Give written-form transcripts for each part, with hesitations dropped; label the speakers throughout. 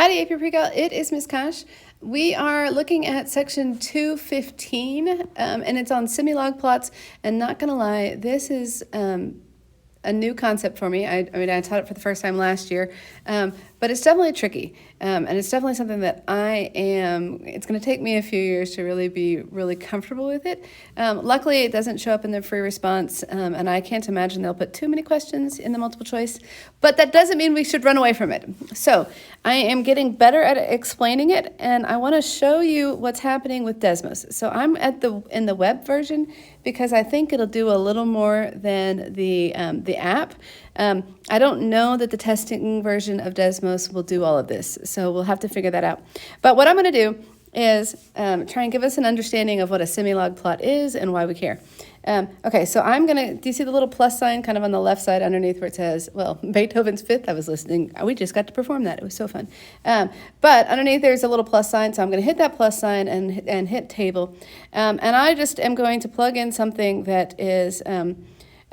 Speaker 1: Howdy, AP PreCal. It is Miss Kosh. We are looking at section 215, and it's on semilog plots. And not gonna lie, this is a new concept for me. I mean, I taught it for the first time last year, but it's definitely tricky, and it's definitely something that it's going to take me a few years to really be really comfortable with it. Luckily, it doesn't show up in the free response, and I can't imagine they'll put too many questions in the multiple choice, but that doesn't mean we should run away from it. So I am getting better at explaining it, and I want to show you what's happening with Desmos. So I'm in the web version because I think it'll do a little more than the app. I don't know that the testing version of Desmos will do all of this, so we'll have to figure that out. But what I'm going to do is try and give us an understanding of what a semilog plot is and why we care. Okay, so do you see the little plus sign kind of on the left side underneath where it says, well, Beethoven's Fifth? I was listening. We just got to perform that. It was so fun. But underneath there's a little plus sign, so I'm going to hit that plus sign and hit table. And I just am going to plug in something that is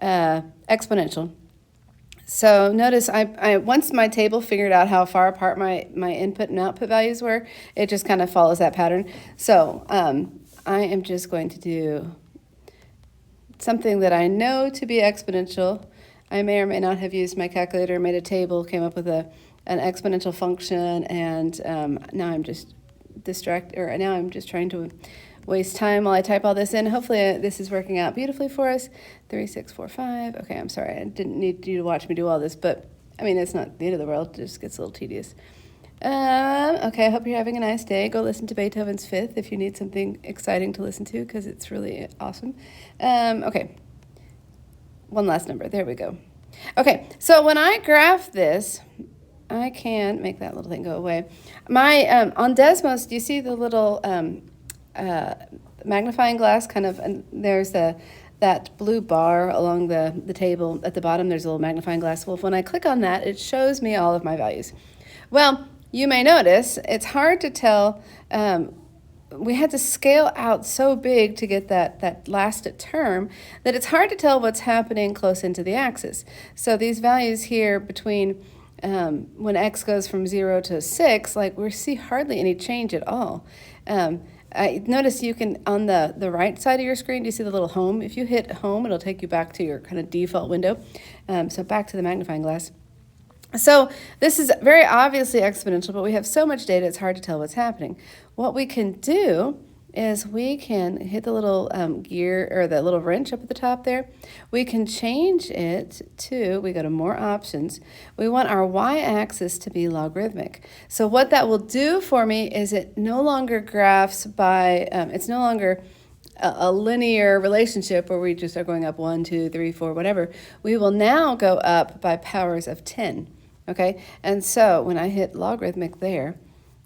Speaker 1: exponential. So notice I once my table figured out how far apart my input and output values were, it just kind of follows that pattern. So I am just going to do something that I know to be exponential. I may or may not have used my calculator, made a table, came up with an exponential function, and now I'm just now I'm just trying to waste time while I type all this in. Hopefully this is working out beautifully for us. 3, 6, 4, 5. Okay, I'm sorry. I didn't need you to watch me do all this, but I mean, it's not the end of the world. It just gets a little tedious. Okay, I hope you're having a nice day. Go listen to Beethoven's Fifth if you need something exciting to listen to, because it's really awesome. Okay, one last number. There we go. Okay, so when I graph this, I can make that little thing go away. On Desmos, do you see the little magnifying glass kind of, and there's that blue bar along the table at the bottom? There's a little magnifying glass. Well, when I click on that, it shows me all of my values. Well, you may notice it's hard to tell. We had to scale out so big to get that last term that it's hard to tell what's happening close into the axis. So these values here between when x goes from 0 to 6, like we see hardly any change at all. I notice you can, on the right side of your screen, do you see the little home? If you hit home, it'll take you back to your kind of default window. So back to the magnifying glass. So this is very obviously exponential, but we have so much data, it's hard to tell what's happening. What we can do is we can hit the little gear, or the little wrench up at the top there. We can change it to, we go to more options. We want our y-axis to be logarithmic. So what that will do for me is it no longer graphs by, it's no longer a linear relationship where we just are going up 1, 2, 3, 4, whatever. We will now go up by powers of 10, okay? And so when I hit logarithmic there,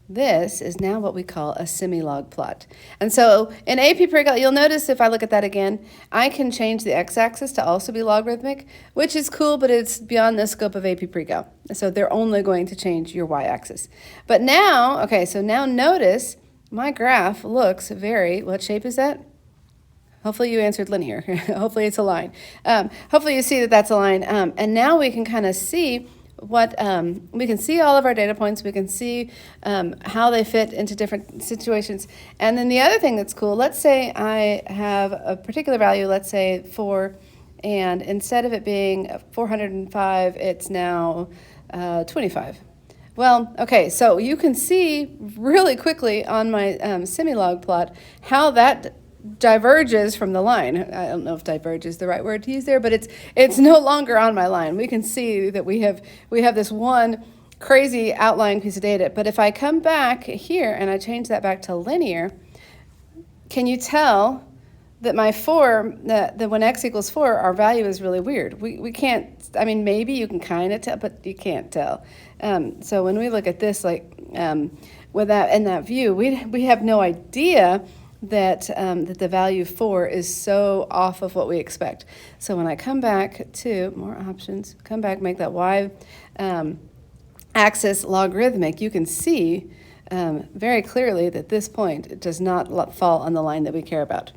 Speaker 1: this is now what we call a semilog plot. And so in AP PreCal, you'll notice if I look at that again, I can change the x-axis to also be logarithmic, which is cool, but it's beyond the scope of AP PreCal. So they're only going to change your y-axis. But now, okay, so now notice my graph looks what shape is that? Hopefully you answered linear. Hopefully it's a line. Hopefully you see that that's a line. And now we can kind of see we can see all of our data points. We can see how they fit into different situations. And then the other thing that's cool, let's say I have a particular value, let's say 4, and instead of it being 405, it's now 25. Well, okay, so you can see really quickly on my semilog plot how that diverges from the line. I don't know if diverge is the right word to use there, but it's no longer on my line. We can see that we have this one crazy outlying piece of data. But if I come back here and I change that back to linear, can you tell that my 4, that when x equals 4, our value is really weird? We can't, I mean, maybe you can kind of tell, but you can't tell. So when we look at this, like with that in that view, we have no idea that the value 4 is so off of what we expect. So when I come back to more options, come back, make that y axis logarithmic, you can see very clearly that this point does not fall on the line that we care about.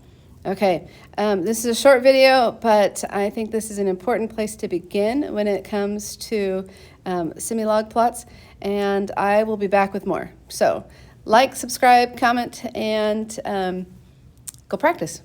Speaker 1: Okay, this is a short video, but I think this is an important place to begin when it comes to semilog plots, and I will be back with more. So like, subscribe, comment, and go practice.